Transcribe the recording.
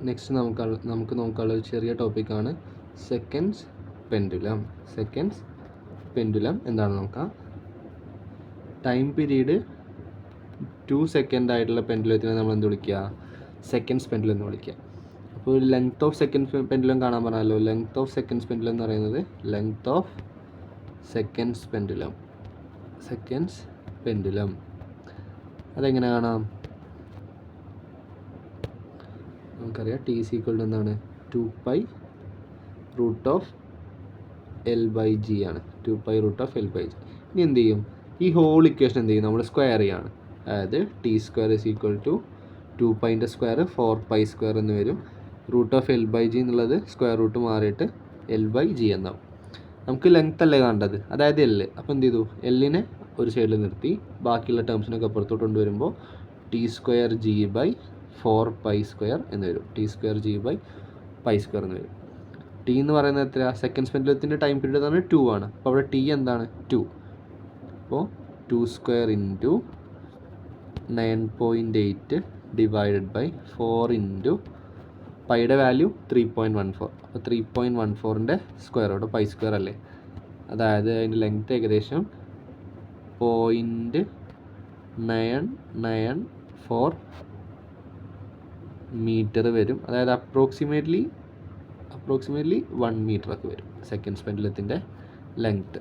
Next നമുക്ക് നോക്കാനുള്ള ഒരു ചെറിയ ടോപ്പിക്കാണ് സെക്കൻഡ്സ് പെൻഡുലം. സെക്കൻഡ്സ് പെൻഡുലം എന്താണെന്ന് നോക്കാം. ടൈം പീരീഡ് 2 സെക്കൻഡ് ആയിട്ടുള്ള പെൻഡുലത്തിനെ നമ്മൾ എന്ത് വിളിക്കുക? സെക്കൻഡ്സ് പെൻഡുലം എന്ന് വിളിക്കുക. അപ്പോൾ ലെങ്ത് ഓഫ് സെക്കൻഡ് പെൻഡുലം കാണാൻ പറഞ്ഞല്ലോ. ലെങ്ത് ഓഫ് സെക്കൻഡ്സ് പെൻഡുലം എന്ന് പറയുന്നത് length of seconds pendulum. Seconds pendulum അതെങ്ങനെ കാണാം? നമുക്കറിയാം ടി ഈസ് ഈക്വൽ ടു എന്താണ്? 2π√L/g ആണ്. 2π√L/g. ഇനി എന്ത് ചെയ്യും? ഈ ഹോൾ ഇക്വേഷൻ എന്ത് ചെയ്യും? നമ്മൾ സ്ക്വയർ ചെയ്യാണ്. അതായത് t² = 2π സ്ക്വയർ 4π² എന്ന് വരും. √L/g എന്നുള്ളത് സ്ക്വയർ റൂട്ട് മാറിയിട്ട് L/g എന്നാവും. നമുക്ക് ലെങ്ത് അല്ലേ കാണേണ്ടത്, അതായത് L. അപ്പോൾ എന്ത് ചെയ്തു? Lനെ ഒരു സൈഡിൽ നിർത്തി ബാക്കിയുള്ള ടേംസിനൊക്കെ അപ്പുറത്തോട്ട് കൊണ്ടുവരുമ്പോൾ t²g/4π² എന്ന് വരും. t²g/π² എന്ന് വരും. ടി എന്ന് പറയുന്നത് എത്ര? സെക്കൻഡ്സ് പെൻഡുലത്തിൻ്റെ ടൈം പീരീഡ് എന്ന് പറഞ്ഞാൽ 2 ആണ്. അപ്പോൾ അവിടെ ടി എന്താണ്? 2. അപ്പോൾ 2² × 9.8 / 4 × പൈയുടെ വാല്യൂ 3.14. അപ്പോൾ 3.14ൻ്റെ സ്ക്വയർ റൂട്ട് π² അല്ലേ. അതായത് അതിൻ്റെ ലെങ്ത് ഏകദേശം 0.994 മീറ്റർ വരും. അതായത് അപ്രോക്സിമേറ്റ്ലി 1 മീറ്റർ ഒക്കെ വരും സെക്കൻഡ്സ് പെൻഡുലത്തിൻ്റെ ലെങ്ത്ത്.